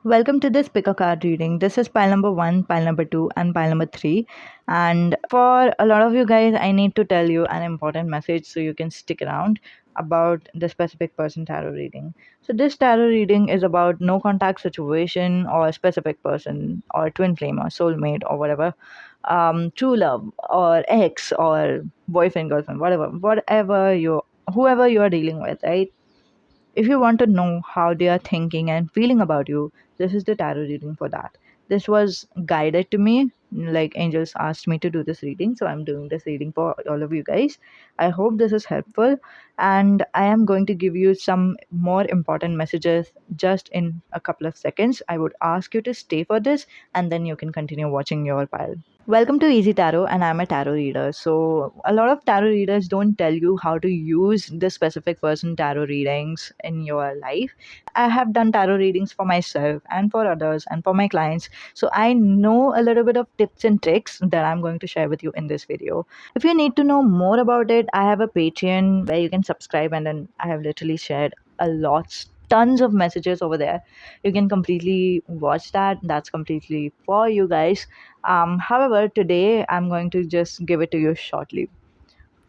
Welcome to this pick a card reading. This is pile number 1, pile number 2, and pile number 3. And for a lot of you guys, I need to tell you an important message so you can stick around about the specific person tarot reading. So, this tarot reading is about no contact situation or specific person or twin flame or soulmate or whatever, true love or ex or boyfriend, girlfriend, whoever you are dealing with, right? If you want to know how they are thinking and feeling about you, this is the tarot reading for that. This was guided to me, like angels asked me to do this reading, so I'm doing this reading for all of you guys. I hope this is helpful, and I am going to give you some more important messages just in a couple of seconds. I would ask you to stay for this, and then you can continue watching your pile. Welcome to Easy Tarot, and I'm a tarot reader. So, a lot of tarot readers don't tell you how to use the specific person tarot readings in your life. I have done tarot readings for myself and for others and for my clients. So, I know a little bit of tips and tricks that I'm going to share with you in this video. If you need to know more about it, I have a Patreon where you can subscribe, and then I have literally shared tons of messages over there. You can completely watch that. That's completely for you guys. However, today I'm going to just give it to you shortly.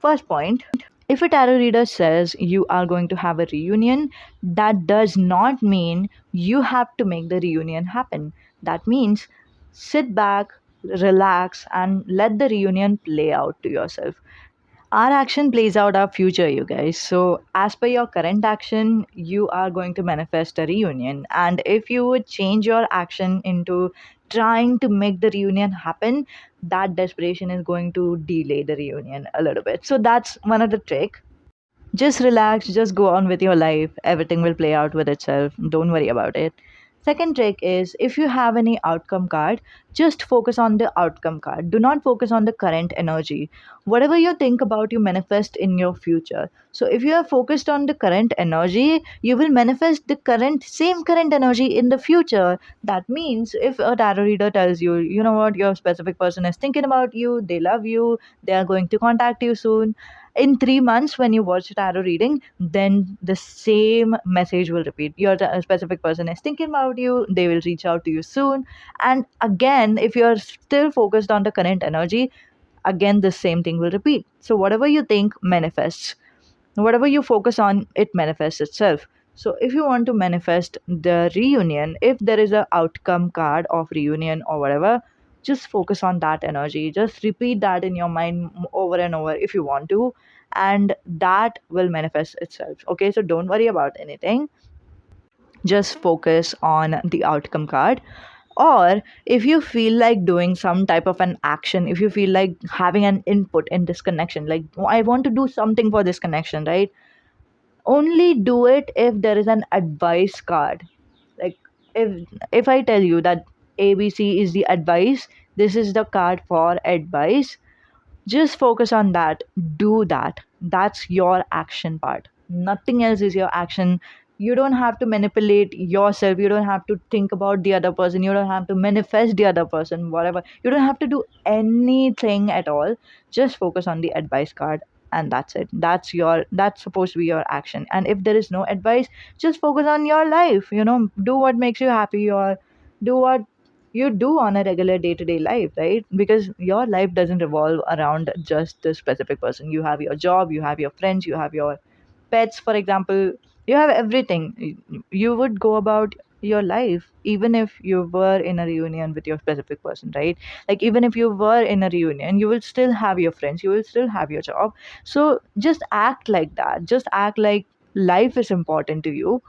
First point, if a tarot reader says you are going to have a reunion, that does not mean you have to make the reunion happen. That means sit back, relax, and let the reunion play out to yourself. Our action plays out our future, you guys. So, as per your current action, you are going to manifest a reunion. And if you would change your action into trying to make the reunion happen, that desperation is going to delay the reunion a little bit. So, that's one of the trick. Just relax, just go on with your life. Everything will play out with itself. Don't worry about it. Second trick is if you have any outcome card, just focus on the outcome card. Do not focus on the current energy. Whatever you think about, you manifest in your future. So if you are focused on the current energy, you will manifest the same current energy in the future. That means if a tarot reader tells you, you know what, your specific person is thinking about you, they love you, they are going to contact you soon, in 3 months when you watch tarot reading, then the same message will repeat. Your specific person is thinking about you, they will reach out to you soon. And again, if you're still focused on the current energy, again the same thing will repeat. So whatever you think manifests, whatever you focus on, it manifests itself. So if you want to manifest the reunion, if there is a outcome card of reunion or whatever, just focus on that energy, just repeat that in your mind over and over if you want to, and that will manifest itself. Okay, so don't worry about anything, just focus on the outcome card. Or if you feel like doing some type of an action, if you feel like having an input in this connection, like, "Oh, I want to do something for this connection," right? Only do it if there is an advice card. Like, if I tell you that ABC is the advice, this is the card for advice, just focus on that. Do that. That's your action part. Nothing else is your action. You don't have to manipulate yourself. You don't have to think about the other person. You don't have to manifest the other person, whatever. You don't have to do anything at all. Just focus on the advice card, and that's it. That's supposed to be your action. And if there is no advice, just focus on your life. Do what makes you happy, or do what you do on a regular day-to-day life, right? Because your life doesn't revolve around just this specific person. You have your job, you have your friends, you have your pets, for example. You have everything. You would go about your life even if you were in a reunion with your specific person, right? Like, even if you were in a reunion, you will still have your friends, you will still have your job. So just act like that. Just act like life is important to you,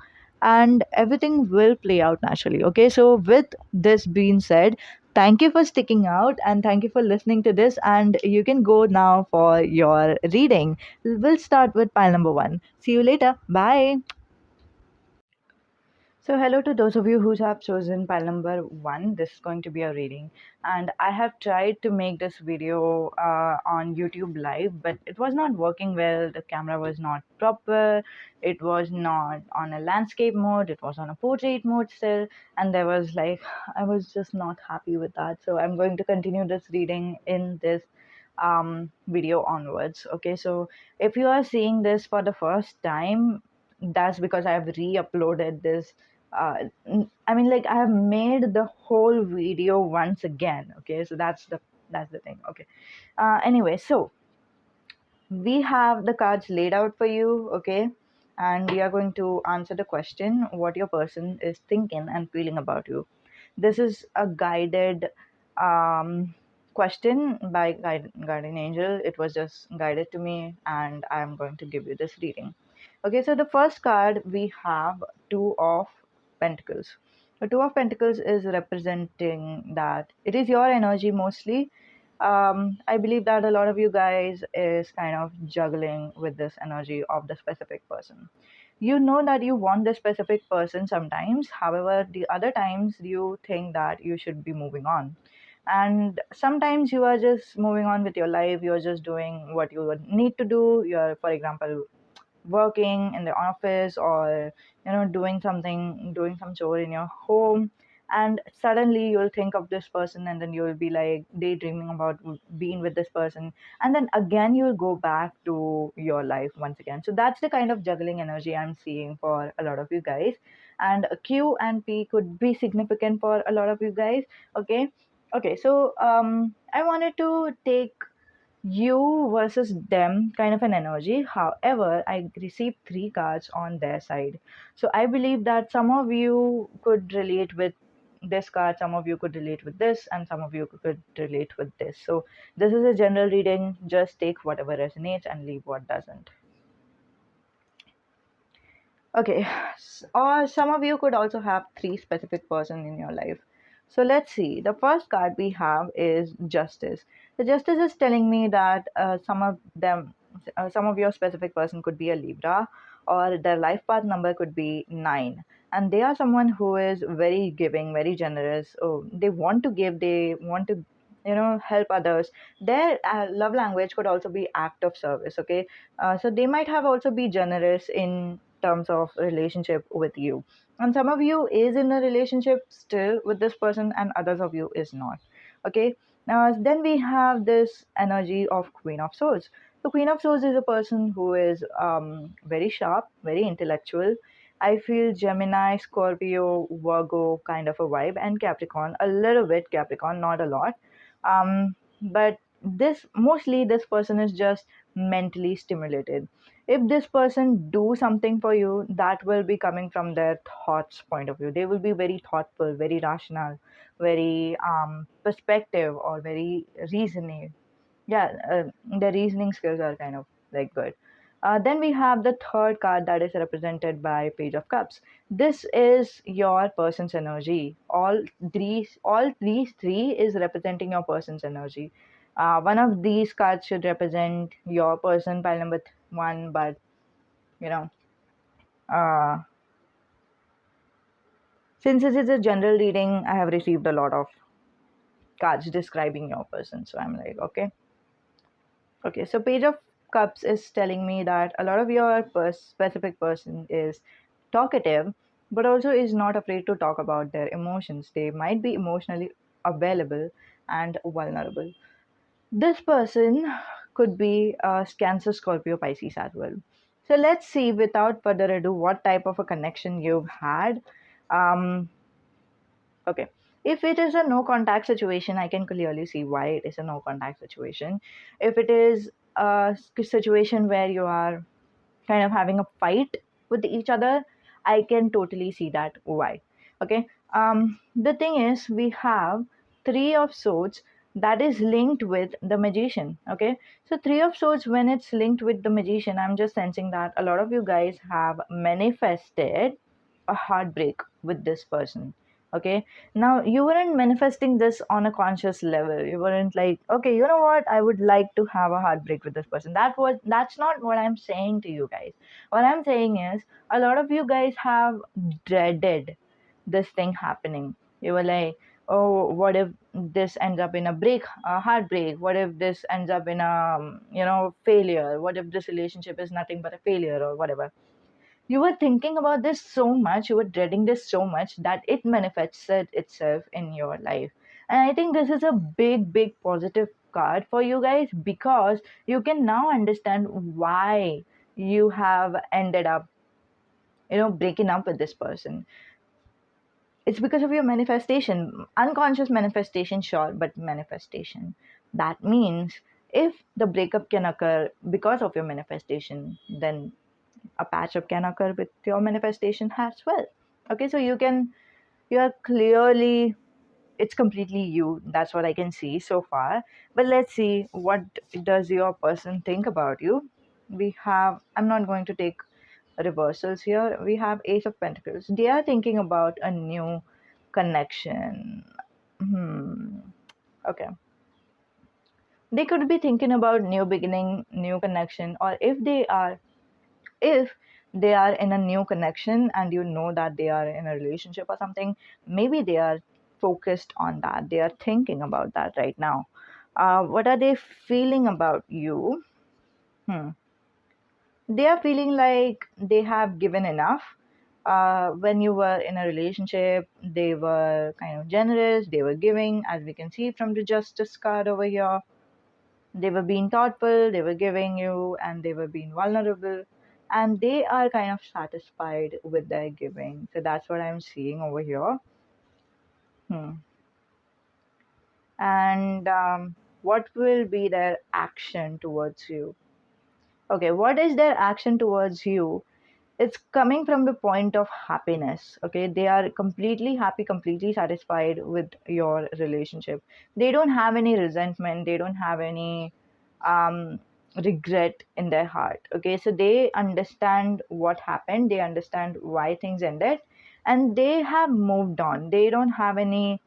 and everything will play out naturally. Okay, so with this being said, thank you for sticking out and thank you for listening to this, and you can go now for your reading. We'll start with pile number 1. See you later. Bye. So, hello to those of you who have chosen pile number 1. This is going to be a reading, and I have tried to make this video on YouTube Live, but it was not working well. The camera was not proper, it was not on a landscape mode, it was on a portrait mode still, and there was like, I was just not happy with that. So, I'm going to continue this reading in this video onwards. Okay, so if you are seeing this for the first time, that's because I have re-uploaded this I mean, like, I have made the whole video once again. Okay, so that's the thing. Okay. Anyway, so we have the cards laid out for you. Okay, and we are going to answer the question what your person is thinking and feeling about you. This is a guided question by guardian angel. It was just guided to me, and I'm going to give you this reading. Okay, so the first card we have Two of Pentacles. The Two of Pentacles is representing that it is your energy mostly. I believe that a lot of you guys is kind of juggling with this energy of the specific person. You know that you want the specific person sometimes, however, the other times you think that you should be moving on. And sometimes you are just moving on with your life, you're just doing what you would need to do. You're, for example, working in the office, or doing some chore in your home, and suddenly you'll think of this person, and then you'll be like daydreaming about being with this person, and then again you'll go back to your life once again. So that's the kind of juggling energy I'm seeing for a lot of you guys, and Q and P could be significant for a lot of you guys. Okay. Okay, so I wanted to take you versus them kind of an energy. However, I received three cards on their side. So I believe that some of you could relate with this card, some of you could relate with this, and some of you could relate with this. So this is a general reading. Just take whatever resonates and leave what doesn't. Okay, or some of you could also have three specific person in your life. So let's see. The first card we have is Justice. The Justice is telling me that some of your specific person could be a Libra, or their life path number could be 9, and they are someone who is very giving, very generous. Oh, they want to give. They want to help others. Their love language could also be act of service. Okay, so they might have also be generous in terms of relationship with you, and some of you is in a relationship still with this person, and others of you is not. Okay, now then we have this energy of Queen of Swords. The Queen of Swords is a person who is very sharp, very intellectual. I feel Gemini, Scorpio, Virgo kind of a vibe, and Capricorn, a little bit Capricorn, not a lot. But this person is just mentally stimulated. If this person do something for you, that will be coming from their thoughts point of view. They will be very thoughtful, very rational, very perspective, or very reasoning. Yeah, the reasoning skills are kind of like good. Then we have the third card that is represented by Page of Cups. This is your person's energy. All these three is representing your person's energy. One of these cards should represent your person, pile number one, but you know, uh, since this is a general reading, I have received a lot of cards describing your person. So I'm like, okay. Okay, so Page of Cups is telling me that a lot of your specific person is talkative, but also is not afraid to talk about their emotions. They might be emotionally available and vulnerable. This person could be a Cancer, Scorpio, Pisces as well. So let's see, without further ado, what type of a connection you've had. Um, Okay. If it is a no contact situation, I can clearly see why it is a no contact situation. If it is a situation where you are kind of having a fight with each other, I can totally see that why. Okay. The thing is, we have Three of Swords that is linked with the Magician. Okay. So, Three of Swords, when it's linked with the Magician, I'm just sensing that a lot of you guys have manifested a heartbreak with this person. Okay, now you weren't manifesting this on a conscious level. You weren't like, okay, you know what, I would like to have a heartbreak with this person. That's not what I'm saying to you guys. What I'm saying is a lot of you guys have dreaded this thing happening. You were like, oh, what if this ends up in a heartbreak? What if this ends up in a failure? What if this relationship is nothing but a failure, or whatever? You were thinking about this so much, you were dreading this so much, that it manifested itself in your life. And I think this is a big positive card for you guys, because you can now understand why you have ended up breaking up with this person. It's because of your manifestation, unconscious manifestation, sure, but manifestation. That means if the breakup can occur because of your manifestation, then a patch up can occur with your manifestation as well. Okay, so you are clearly, it's completely you. That's what I can see so far. But let's see, what does your person think about you? We have, I'm not going to take reversals here. We have Ace of Pentacles. They are thinking about a new connection. Hmm. Okay. They could be thinking about new beginning, new connection, or if they are in a new connection and you know that they are in a relationship or something, maybe they are focused on that. They are thinking about that right now. What are they feeling about you? Hmm. They are feeling like they have given enough. When you were in a relationship, they were kind of generous, they were giving, as we can see from the Justice card over here. They were being thoughtful, they were giving you, and they were being vulnerable. And they are kind of satisfied with their giving. So that's what I'm seeing over here. Hmm. And what will be their action towards you? Okay, what is their action towards you? It's coming from the point of happiness. Okay, they are completely happy, completely satisfied with your relationship. They don't have any resentment, they don't have any um regret in their heart. Okay, so they understand what happened, they understand why things ended, and they have moved on. They don't have any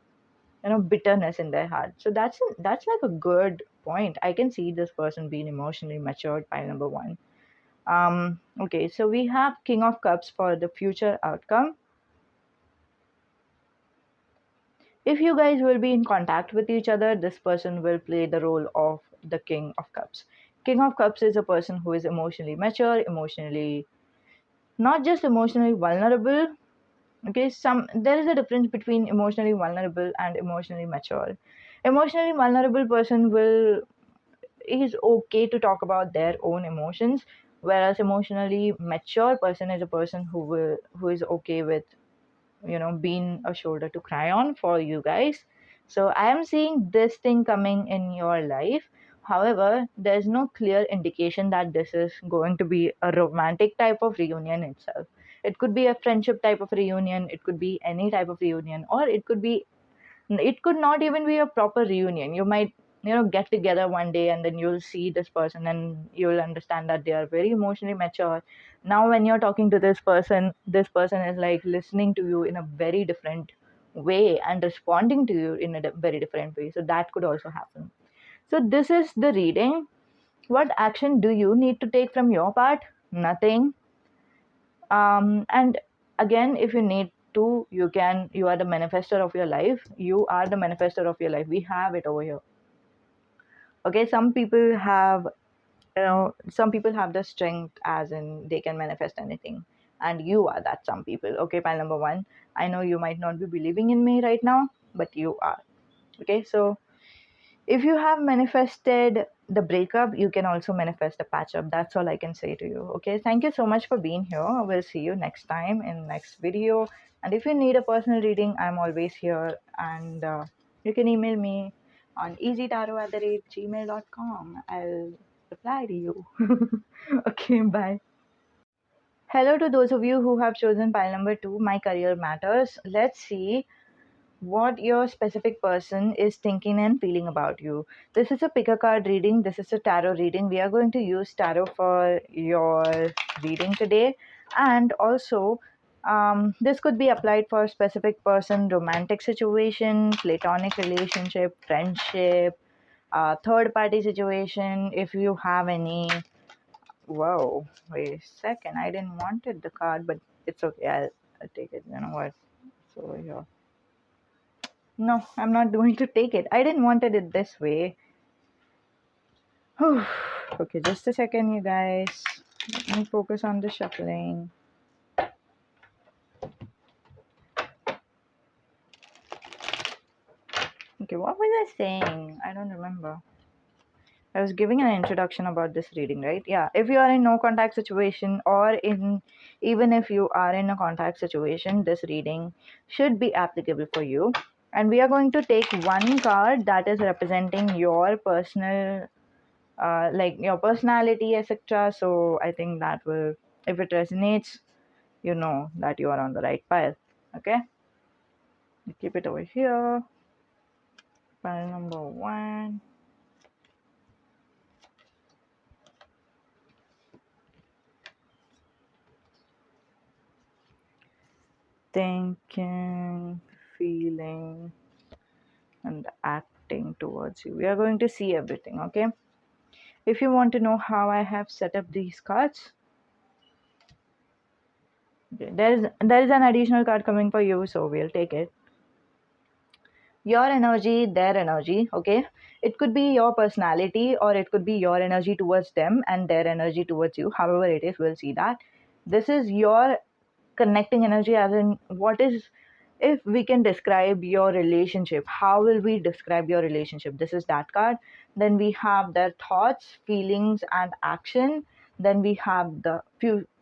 bitterness in their heart. So that's like a good point. I can see this person being emotionally matured, pile number one. Okay, so we have King of Cups for the future outcome. If you guys will be in contact with each other, this person will play the role of the King of Cups. King of Cups is a person who is emotionally mature, emotionally, not just emotionally vulnerable. Okay, there is a difference between emotionally vulnerable and emotionally mature. Emotionally vulnerable person will is okay to talk about their own emotions, whereas emotionally mature person is a person who is okay with being a shoulder to cry on for you guys. So I am seeing this thing coming in your life. However, there's no clear indication that this is going to be a romantic type of reunion itself. It could be a friendship type of reunion, it could be any type of reunion, or it could not even be a proper reunion. You might get together one day and then you'll see this person and you'll understand that they are very emotionally mature. Now when you're talking to this person is like listening to you in a very different way and responding to you in a very different way. So that could also happen. So this is the reading. What action do you need to take from your part? Nothing. And again, if you need to, you are the manifestor of your life. You are the manifestor of your life. We have it over here. Okay, some people have the strength, as in they can manifest anything, and you are that some people. Okay, pile number one. I know you might not be believing in me right now, but you are. Okay, so if you have manifested the breakup, you can also manifest a patch up. That's all I can say to you. Okay, thank you so much for being here. We'll see you next time in next video. And if you need a personal reading, I'm always here. And you can email me on easyytarott@gmail.com. I'll reply to you. Okay, bye. Hello to those of you who have chosen pile number two, my career matters. Let's see what your specific person is thinking and feeling about you. This is a pick a card reading. This is a tarot reading. We are going to use tarot for your reading today. And also, this could be applied for a specific person, romantic situation, platonic relationship, friendship, third party situation. If you have any. Whoa, wait a second. I didn't wanted the card, but it's okay. I'll take it. You know what? It's over here. No, I'm not going to take it. I didn't wanted it this way. Okay, just a second, you guys. Let me focus on the shuffling. Okay, what was I saying? I don't remember. I was giving an introduction about this reading, right? Yeah. If you are in no contact situation, or in even if you are in a contact situation, this reading should be applicable for you. And we are going to take one card that is representing your personal, like your personality, etc. So I think that will, if it resonates, you know that you are on the right pile. Okay. Keep it over here. Pile number one. Thinking, feeling, and acting towards you. We are going to see everything, okay? If you want to know how I have set up these cards, okay, there is an additional card coming for you, so we'll take it. Your energy, their energy, okay? It could be your personality, or it could be your energy towards them and their energy towards you. However it is, we'll see that. This is your connecting energy, as in what is, if we can describe your relationship, how will we describe your relationship? This is that card. Then we have their thoughts, feelings, and action. Then we have the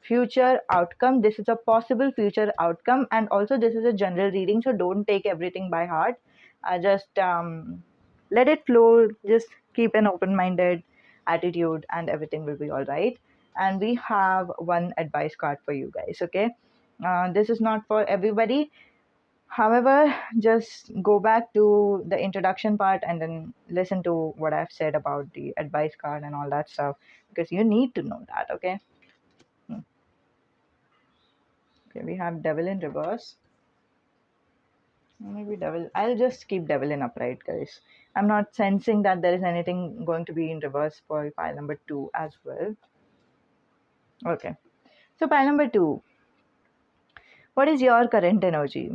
future outcome. This is a possible future outcome, and also this is a general reading, so don't take everything by heart. Just let it flow. Just keep an open-minded attitude, and everything will be all right. And we have one advice card for you guys, okay? This is not for everybody. However, just go back to the introduction part and then listen to what I've said about the advice card and all that stuff, because you need to know that, okay? Hmm. Okay, we have devil in reverse. Maybe devil. I'll just keep devil in upright, guys. I'm not sensing that there is anything going to be in reverse for pile number two as well. Okay. So, pile number two. What is your current energy?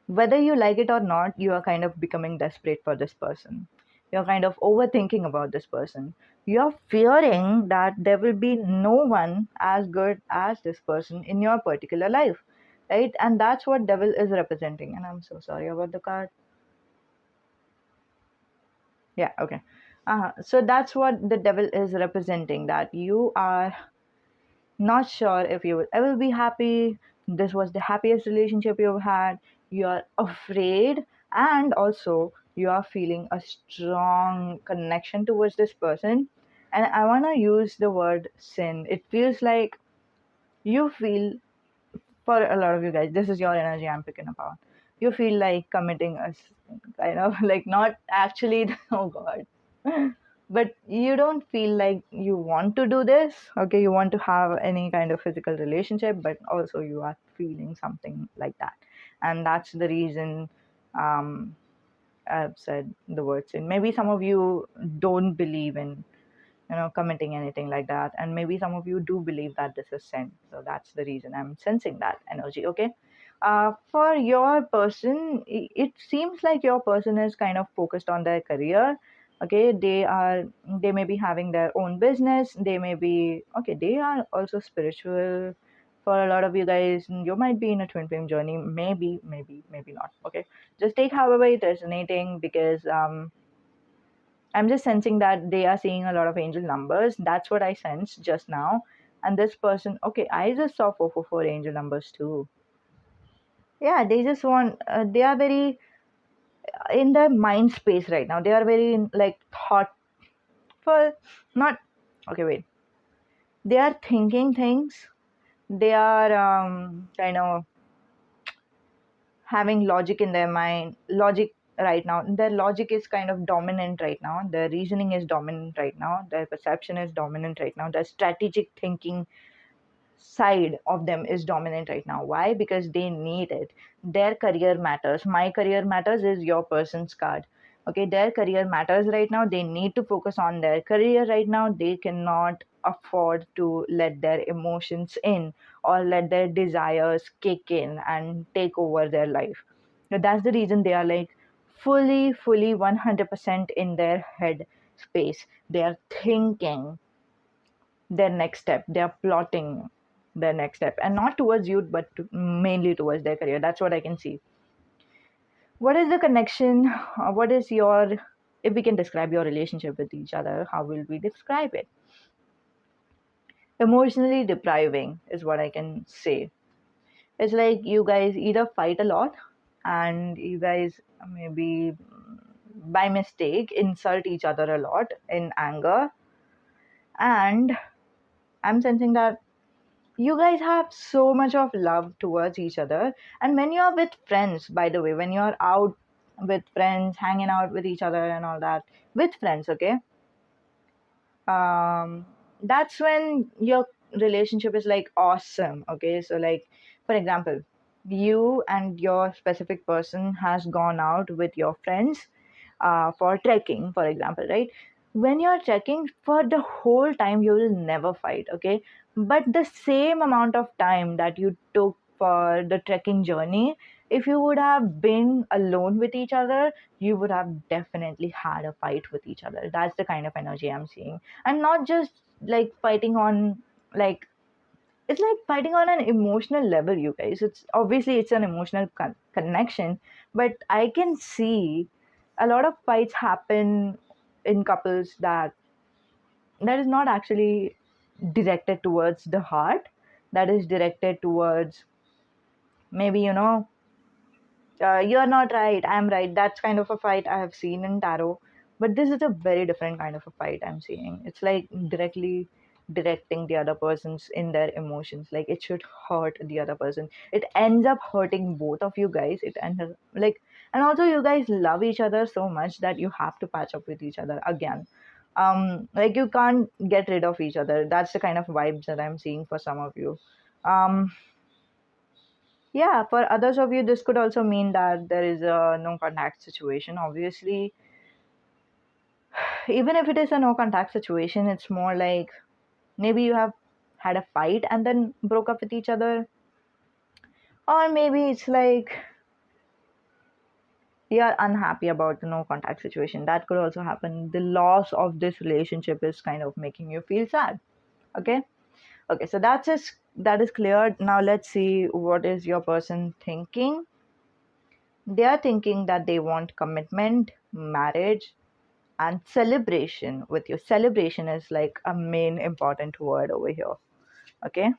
Whether you like it or not, you are kind of becoming desperate for this person. You're kind of overthinking about this person. You're fearing that there will be no one as good as this person in your particular life, right? And that's what devil is representing. And I'm so sorry about the card. Yeah, okay. So that's what the devil is representing, that you are not sure if you will ever be happy. This was the happiest relationship you've had. You are afraid, and also you are feeling a strong connection towards this person. And I want to use the word sin. It feels like you feel, for a lot of you guys, this is your energy I'm picking about. You feel like committing a kind of like, not actually, oh God, but you don't feel like you want to do this, okay? You want to have any kind of physical relationship, but also you are feeling something like that. And that's the reason um, I've said the word sin. Maybe some of you don't believe in, committing anything like that, and maybe some of you do believe that this is sin, so that's the reason I'm sensing that energy, okay? For your person, it seems like your person is kind of focused on their career, okay? They may be having their own business, they may be, okay, they are also spiritual. For a lot of you guys, you might be in a twin flame journey, maybe not, okay? Just take however it's resonating, because I'm just sensing that they are seeing a lot of angel numbers. That's what I sensed just now. And this person, okay, I just saw 444 angel numbers too. Yeah, they just want, they are very in their mind space right now. They are very like thoughtful, not, okay, wait. They are thinking things. They are kind of having logic in their mind. Logic right now. Their logic is kind of dominant right now. Their reasoning is dominant right now. Their perception is dominant right now. Their strategic thinking side of them is dominant right now. Why? Because they need it. Their career matters. My career matters is your person's card. Okay, their career matters right now. They need to focus on their career right now. They cannot afford to let their emotions in, or let their desires kick in and take over their life. So that's the reason they are like fully 100% in their head space. They are thinking their next step. They are plotting their next step, and not towards you, but mainly towards their career. That's what I can see. What is the connection? What is your if we can describe your relationship with each other, how will we describe it? Emotionally depriving is what I can say. It's like you guys either fight a lot, and you guys maybe by mistake insult each other a lot in anger. And I'm sensing that you guys have so much of love towards each other. And when you're with friends, by the way, when you're out with friends, hanging out with each other and all that, with friends, okay, um that's when your relationship is like awesome. Okay, so like for example, you and your specific person has gone out with your friends for trekking, for example, right? When you're trekking, for the whole time you will never fight, okay? But the same amount of time that you took for the trekking journey, if you would have been alone with each other, you would have definitely had a fight with each other. That's the kind of energy I'm seeing. And not just like fighting on, like, it's like fighting on an emotional level, you guys. It's obviously it's an emotional connection, but I can see a lot of fights happen in couples that is not actually directed towards the heart, that is directed towards maybe, you're not right, I'm right. That's kind of a fight I have seen in tarot. But this is a very different kind of a fight I'm seeing. It's like directly directing the other person's in their emotions. Like it should hurt the other person. It ends up hurting both of you guys. It ends up like, and also you guys love each other so much that you have to patch up with each other again. Like you can't get rid of each other. That's the kind of vibes that I'm seeing for some of you. um yeah, for others of you, this could also mean that there is a no contact situation. Obviously, even if it is a no contact situation, it's more like maybe you have had a fight and then broke up with each other, or maybe it's like you're unhappy about the no contact situation. That could also happen. The loss of this relationship is kind of making you feel sad. Okay. Okay, so that is clear. Now let's see what is your person thinking. They are thinking that they want commitment, marriage, and celebration with you. Celebration is like a main important word over here. Okay,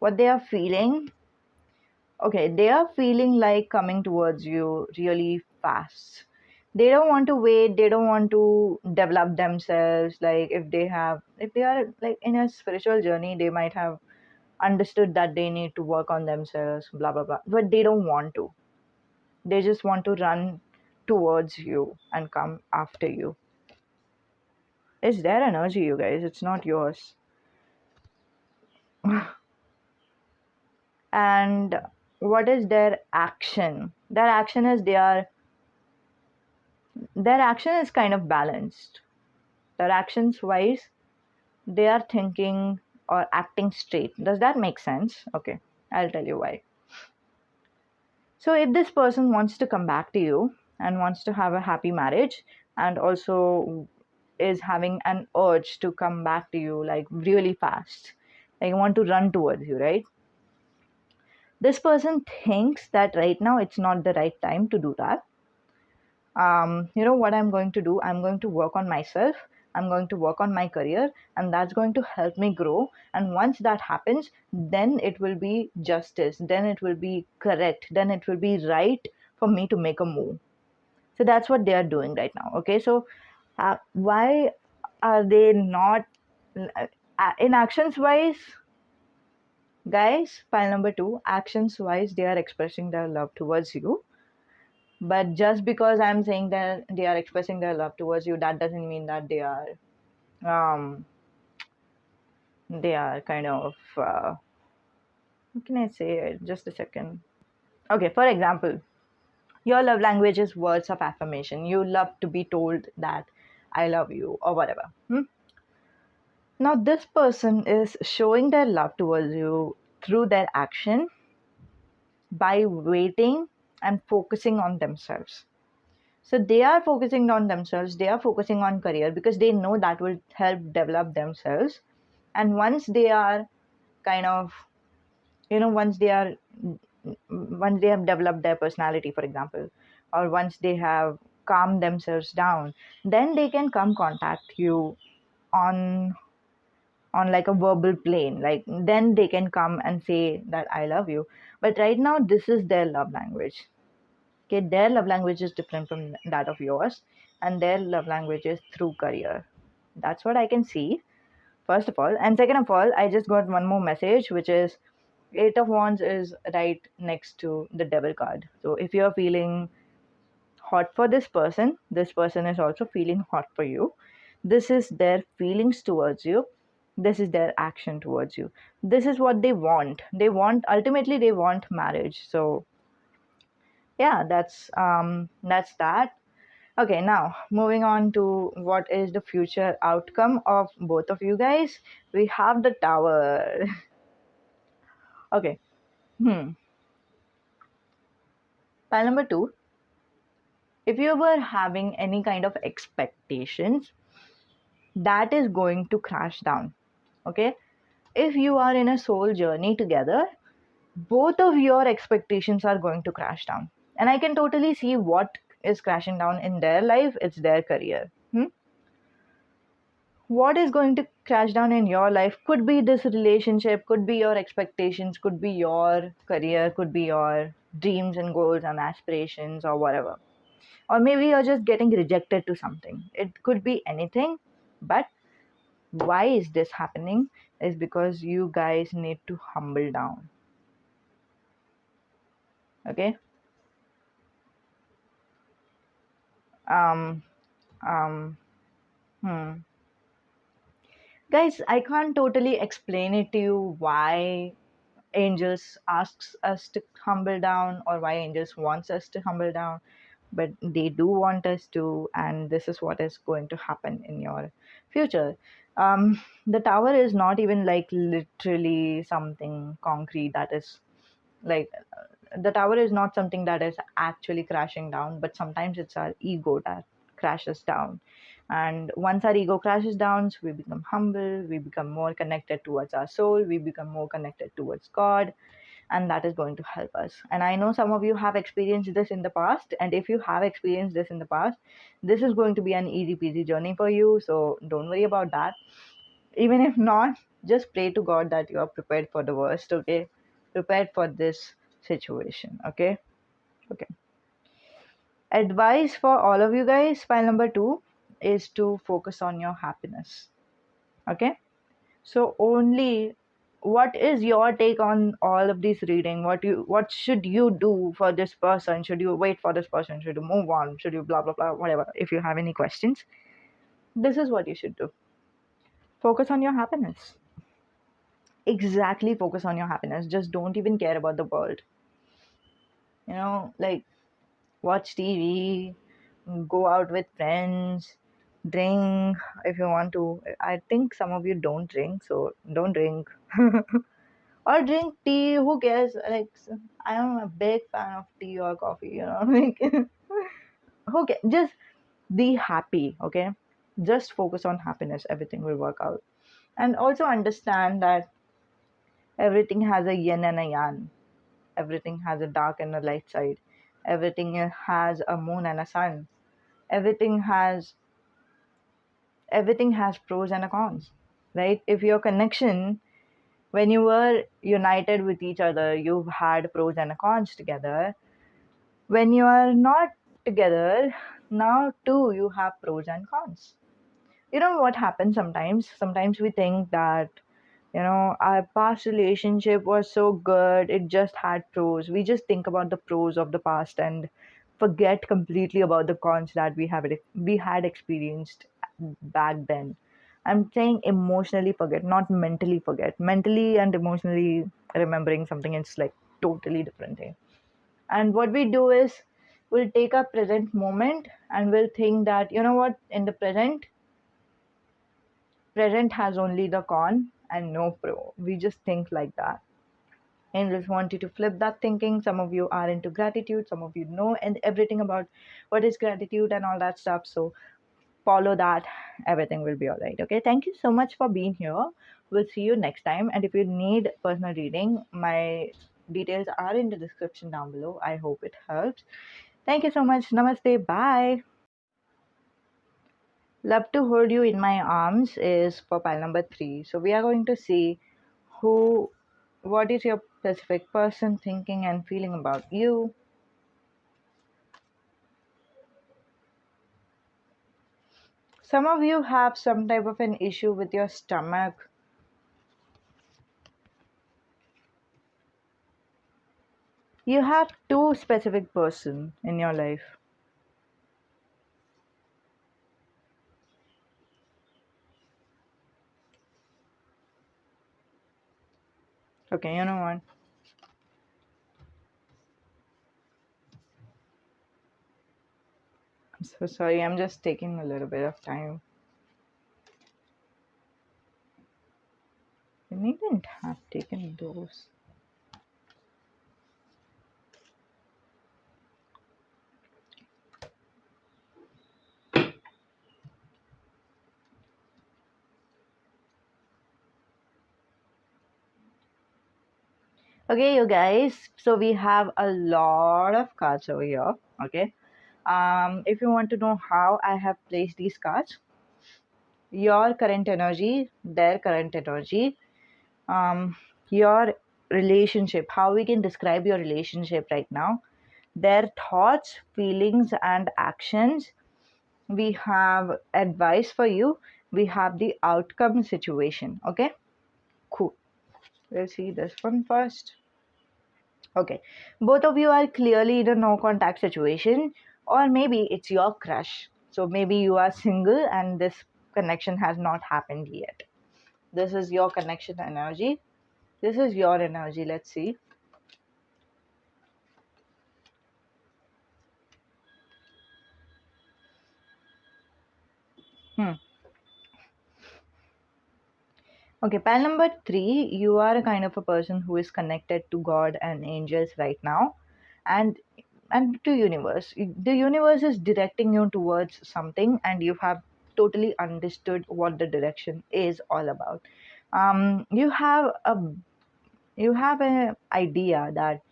what they are feeling, okay, they are feeling like coming towards you really fast. They don't want to wait, they don't want to develop themselves. Like if they are like in a spiritual journey, they might have understood that they need to work on themselves, blah blah blah, but they don't want to. They just want to run towards you and come after you. It's their energy, you guys. It's not yours. And what is their action? Their action is kind of balanced. Their actions wise, they are thinking or acting straight. Does that make sense? Okay, I'll tell you why. So if this person wants to come back to you and wants to have a happy marriage, and also is having an urge to come back to you like really fast, like want to run towards you, right? This person thinks that right now it's not the right time to do that. You know what I'm going to do? I'm going to work on myself. I'm going to work on my career, and that's going to help me grow. And once that happens, then it will be justice. Then it will be correct. Then it will be right for me to make a move. So that's what they are doing right now. Okay. So why are they not in actions wise? Guys, file number two, actions wise, they are expressing their love towards you. But just because I'm saying that they are expressing their love towards you, that doesn't mean that um they are kind of what can I say? Just a second. Okay, for example, your love language is words of affirmation. You love to be told that I love you or whatever. Now this person is showing their love towards you through their action by waiting and focusing on themselves. So they are focusing on themselves, they are focusing on career because they know that will help develop themselves. And once they are kind of, once they have developed their personality, for example, or once they have calm themselves down, then they can come contact you on like a verbal plane. Like then they can come and say that I love you. But right now this is their love language. Okay, their love language is different from that of yours, and their love language is through career. That's what I can see, first of all. And second of all, I just got one more message, which is Eight of Wands is right next to the Devil card. So if you're feeling hot for this person is also feeling hot for you. This is their feelings towards you. This is their action towards you. This is what they want. Ultimately they want marriage. So yeah, that's that. Okay, now moving on to what is the future outcome of both of you guys. We have the Tower. Okay. Hmm. Pile number two. If you were having any kind of expectations, that is going to crash down. Okay. If you are in a soul journey together, both of your expectations are going to crash down. And I can totally see what is crashing down in their life. It's their career. What is going to crash down in your life could be this relationship, could be your expectations, could be your career, could be your dreams and goals and aspirations or whatever. Or maybe you're just getting rejected to something. It could be anything. But why is this happening is because you guys need to humble down. Okay. um um hmm. Guys, I can't totally explain it to you why angels asks us to humble down, or why angels wants us to humble down, but they do want us to, and this is what is going to happen in your future. The Tower is not even like literally something concrete that is like the Tower is not something that is actually crashing down, but sometimes it's our ego that crashes down. And once our ego crashes down, so we become humble, we become more connected towards our soul, we become more connected towards God, and that is going to help us. And I know some of you have experienced this in the past, and if you have experienced this in the past, this is going to be an easy peasy journey for you, so don't worry about that. Even if not, just pray to God that you are prepared for the worst. Okay, prepared for this situation. Okay. Okay, advice for all of you guys, file number two, is to focus on your happiness. Okay, so only, what is your take on all of this reading? What should you do for this person? Should you wait for this person? Should you move on? Should you blah blah blah, whatever? If you have any questions, this is what you should do. Focus on your happiness. Exactly, focus on your happiness. Just don't even care about the world. Like, watch TV, go out with friends, drink if you want to. I think some of you don't drink, so don't drink. Or drink tea, who cares? Like, I am a big fan of tea or coffee, like, who cares? Just be happy, okay? Just focus on happiness, everything will work out. And also understand that everything has a yin and a yang. Everything has a dark and a light side. Everything has a moon and a sun. Everything has pros and cons, right? If your connection, when you were united with each other, you've had pros and cons together. When you are not together, now too you have pros and cons. You know what happens sometimes? Sometimes we think that, our past relationship was so good, it just had pros. We just think about the pros of the past and forget completely about the cons that we had experienced back then. I'm saying emotionally forget, not mentally forget. Mentally and emotionally remembering something is like totally different thing. And what we do is, we'll take a present moment and we'll think that, you know what, in the present has only the con and no pro. We just think like that. And just want you to flip that thinking. Some of you are into gratitude, some of you know and everything about what is gratitude and all that stuff. So follow that, everything will be all right. Okay, thank you so much for being here. We'll see you next time. And if you need personal reading, my details are in the description down below. I hope it helps. Thank you so much. Namaste. Bye. Love to hold you in my arms is for pile number 3. So we are going to see who, what is your specific person thinking and feeling about you. Some of you have some type of an issue with your stomach. You have two specific person in your life. Okay, you know what? I'm so sorry. I'm just taking a little bit of time. You needn't have taken those. Okay, you guys. So we have a lot of cards over here. Okay. If you want to know how I have placed these cards, your current energy, their current energy, your relationship, how we can describe your relationship right now, their thoughts, feelings, and actions. We have advice for you. We have the outcome situation. Okay, cool. We'll see this one first. Okay, both of you are clearly in a no contact situation, or maybe it's your crush. So maybe you are single and this connection has not happened yet. This is your connection energy. This is your energy. Let's see. Hmm. Okay, pile number 3, you are a kind of a person who is connected to God and angels right now, and to universe. The universe is directing you towards something, and you have totally understood what the direction is all about. You have a idea that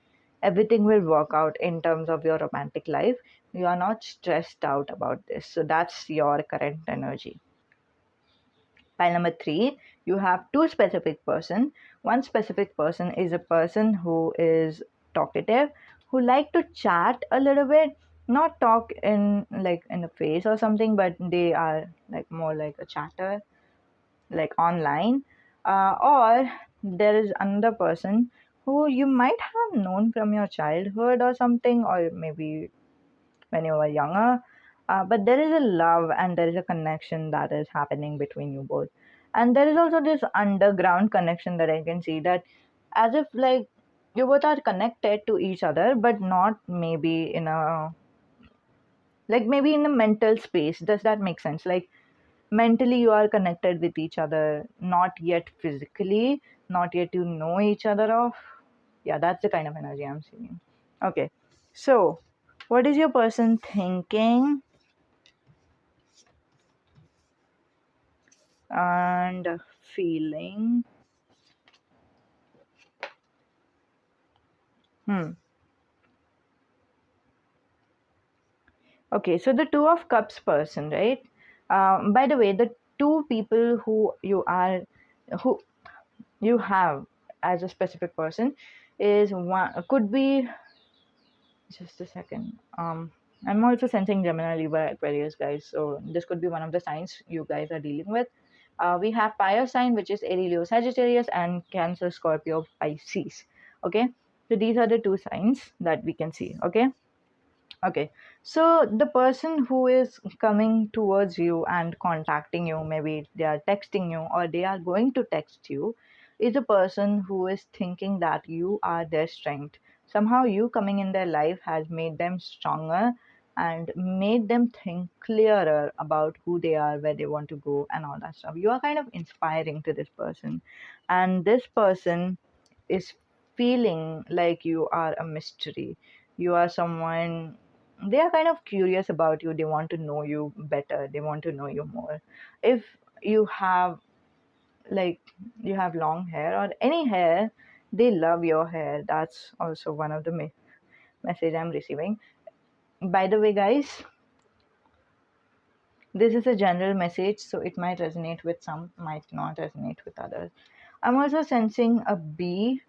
everything will work out in terms of your romantic life. You are not stressed out about this, so that's your current energy. Pile number 3, you have two specific person. One specific person is a person who is talkative, who like to chat a little bit, not talk in like in the face or something, but they are like more like a chatter, like online. Or there is another person who you might have known from your childhood or something, or maybe when you were younger. But there is a love and there is a connection that is happening between you both. And there is also this underground connection that I can see, that as if like you both are connected to each other, but not maybe in a, like maybe in a mental space. Does that make sense? Like mentally you are connected with each other, not yet physically, not yet you know each other of. Yeah, that's the kind of energy I'm seeing. Okay, so what is your person thinking and feeling? Hmm. Okay, so the two of cups person, right? By the way, the two people who you have as a specific person is one, could be, just a second. I'm also sensing Gemini, Libra, Aquarius, guys. So this could be one of the signs you guys are dealing with. We have fire sign, which is Aries, Leo, Sagittarius, and Cancer, Scorpio, Pisces. Okay, so these are the two signs that we can see. Okay. Okay, so the person who is coming towards you and contacting you, maybe they are texting you or they are going to text you, is a person who is thinking that you are their strength. Somehow, you coming in their life has made them stronger and made them think clearer about who they are, where they want to go, and all that stuff. You are kind of inspiring to this person, and this person is feeling like you are a mystery. You are someone, they are kind of curious about you. They want to know you better. They want to know you more. If you have like you have long hair or any hair, they love your hair. That's also one of the message I'm receiving. By the way, guys, This is a general message, so it might resonate with some, might not resonate with others. I'm also sensing a B.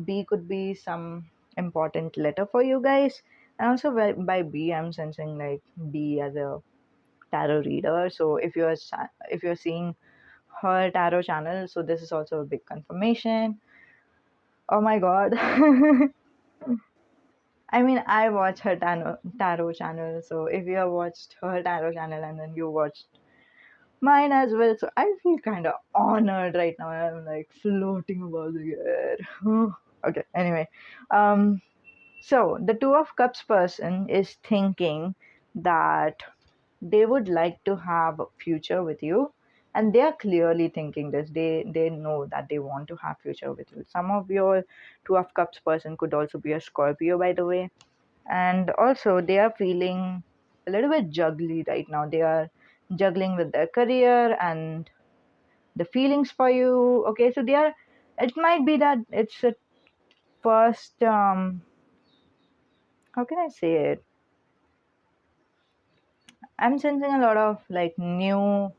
B could be some important letter for you guys. And also by B, I'm sensing like B as a tarot reader. So if you're seeing her tarot channel, so this is also a big confirmation. Oh my god. I mean, I watch her tarot channel, so if you have watched her tarot channel and then you watched mine as well, so I feel kind of honored right now. I'm like floating above the air. Okay, anyway. Um, so the Two of Cups person is thinking that they would like to have a future with you, and they are clearly thinking this. They know that they want to have future with you. Some of your Two of Cups person could also be a Scorpio, by the way, and also they are feeling a little bit juggly right now. They are juggling with their career and the feelings for you. Okay, so they are, it might be that it's a first, how can I say it, I'm sensing a lot of like new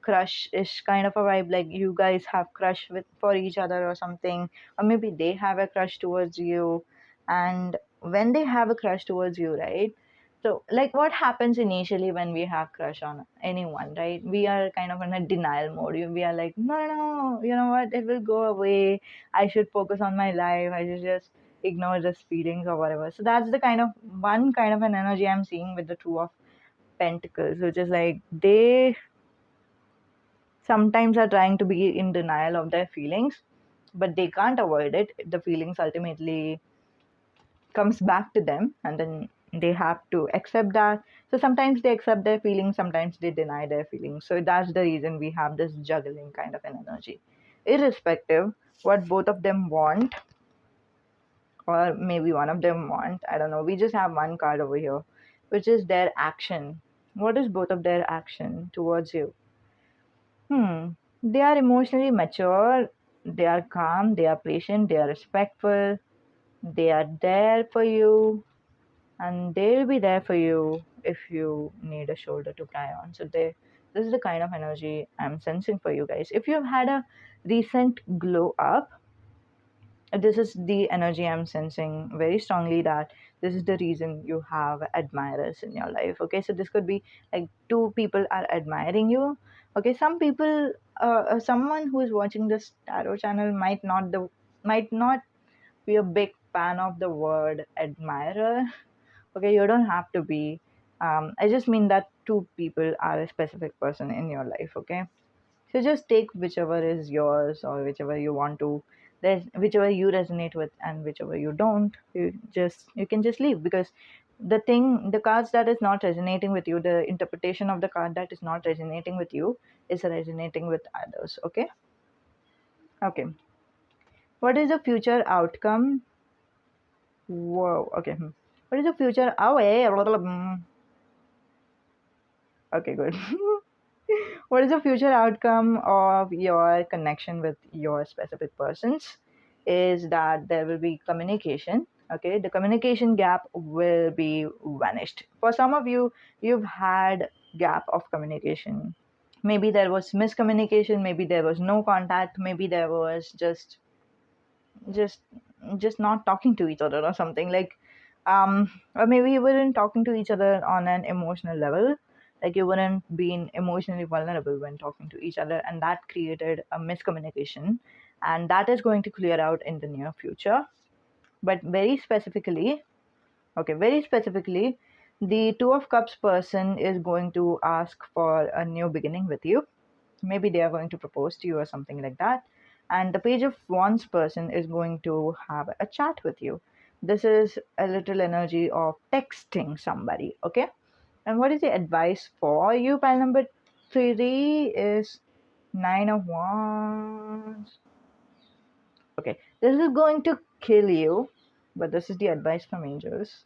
crush-ish kind of a vibe, like you guys have crush with for each other or something, or maybe they have a crush towards you. And when they have a crush towards you, right, so like what happens initially when we have crush on anyone, right, we are kind of in a denial mode. We are like, no, no, you know what, it will go away, I should focus on my life, I should just ignore this feelings or whatever. So that's the kind of one kind of an energy I'm seeing with the Two of Pentacles, which is like they sometimes are trying to be in denial of their feelings, but they can't avoid it. The feelings ultimately comes back to them, and then they have to accept that. So sometimes they accept their feelings, sometimes they deny their feelings. So that's the reason we have this juggling kind of an energy. Irrespective what both of them want, or maybe one of them want, I don't know. We just have one card over here, which is their action. What is both of their action towards you? Hmm. They are emotionally mature, they are calm, they are patient, they are respectful, they are there for you, and they'll be there for you if you need a shoulder to cry on. So this is the kind of energy I'm sensing for you guys. If you've had a recent glow up, this is the energy I'm sensing very strongly, that this is the reason you have admirers in your life. Okay, so this could be like two people are admiring you. Okay, some people, someone who is watching this tarot channel might not be a big fan of the word admirer. Okay, you don't have to be. I just mean that two people are a specific person in your life. Okay, so just take whichever is yours, or whichever you want to. There's whichever you resonate with, and whichever you don't, you can just leave, because the cards that is not resonating with you, the interpretation of the card that is not resonating with you is resonating with others. Okay. Okay. What is the future outcome? Whoa. Okay. What is the future? Oh, okay, good. What is the future outcome of your connection with your specific persons? Is that there will be communication. Okay, the communication gap will be vanished. For some of you, you've had gap of communication. Maybe there was miscommunication, maybe there was no contact, maybe there was just just not talking to each other or something, like or maybe you weren't talking to each other on an emotional level, like you weren't being emotionally vulnerable when talking to each other, and that created a miscommunication, and that is going to clear out in the near future. But very specifically, okay, very specifically, the Two of Cups person is going to ask for a new beginning with you. Maybe they are going to propose to you or something like that. And the Page of Wands person is going to have a chat with you. This is a little energy of texting somebody, okay? And what is the advice for you? Pile number 3 is Nine of Wands. Okay, this is going to kill you, but this is the advice from angels.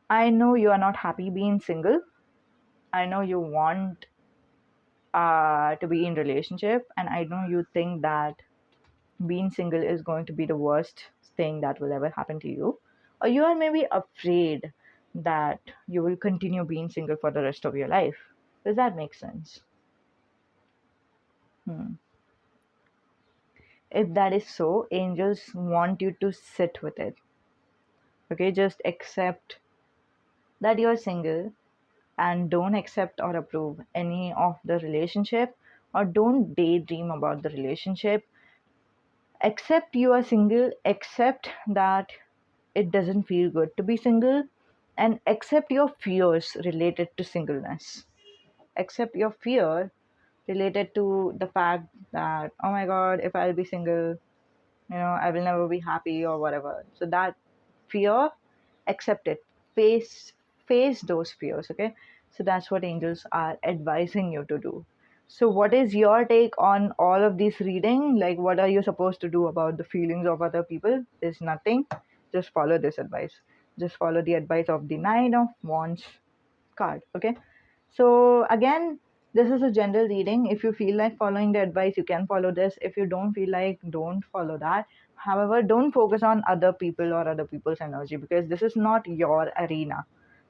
I know you are not happy being single. I know you want to be in relationship, and I know you think that being single is going to be the worst thing that will ever happen to you, or you are maybe afraid that you will continue being single for the rest of your life. Does that make sense? Hmm. If that is so, angels want you to sit with it. Okay, just accept that you're single and don't accept or approve any of the relationship, or don't daydream about the relationship. Accept you are single, accept that it doesn't feel good to be single, and accept your fears related to singleness. Accept your fear related to the fact that, oh my god, if I'll be single, I will never be happy or whatever. So that fear, accept it. Face those fears, okay? So that's what angels are advising you to do. So what is your take on all of this reading? Like, what are you supposed to do about the feelings of other people? There's nothing. Just follow this advice. Just follow the advice of the Nine of Wands card, okay? So again, this is a general reading. If you feel like following the advice, you can follow this. If you don't feel like, don't follow that. However, don't focus on other people or other people's energy, because this is not your arena.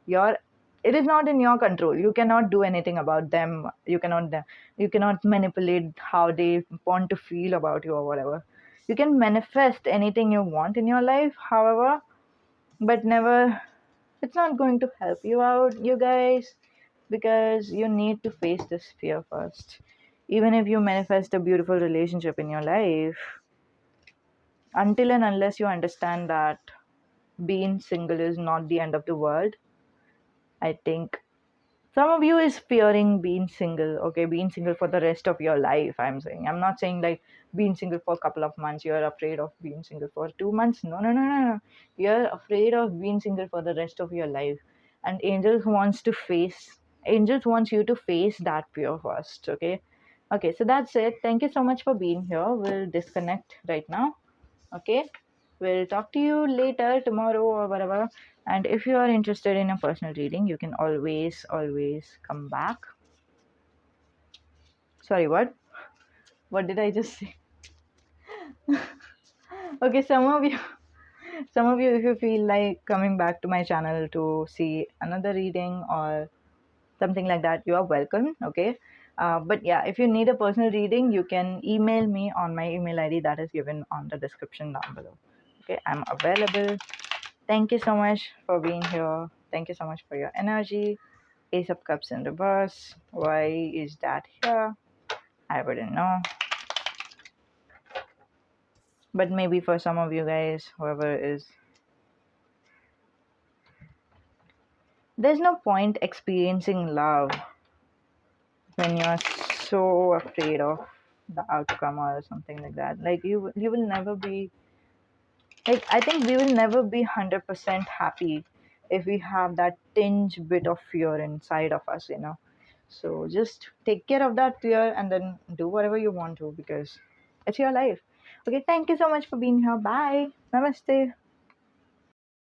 Your It is not in your control. You cannot do anything about them. You cannot manipulate how they want to feel about you or whatever. You can manifest anything you want in your life, however, but never, it's not going to help you out, you guys, because you need to face this fear first. Even if you manifest a beautiful relationship in your life, until and unless you understand that being single is not the end of the world, I think some of you is fearing being single, okay, being single for the rest of your life. I'm not saying like being single for a couple of months, you're afraid of being single for 2 months. No, no, no, no, no. You're afraid of being single for the rest of your life. And angels wants you to face that fear first, okay? Okay, so that's it. Thank you so much for being here. We'll disconnect right now. Okay, we'll talk to you later, tomorrow, or whatever. And if you are interested in a personal reading, you can always come back. Sorry, what did I just say? Okay, some of you, if you feel like coming back to my channel to see another reading or something like that, you are welcome. Okay, but yeah, if you need a personal reading, you can email me on my email ID that is given on the description down below. Okay, I'm available. Thank you so much for being here. Thank you so much for your energy. Ace of Cups in reverse. Why is that here? I wouldn't know. But maybe for some of you guys, whoever is, there's no point experiencing love when you're so afraid of the outcome or something like that. Like you will never be, like, I think we will never be 100% happy if we have that tinge bit of fear inside of us. So just take care of that fear and then do whatever you want to, because it's your life. Okay, thank you so much for being here. Bye. Namaste.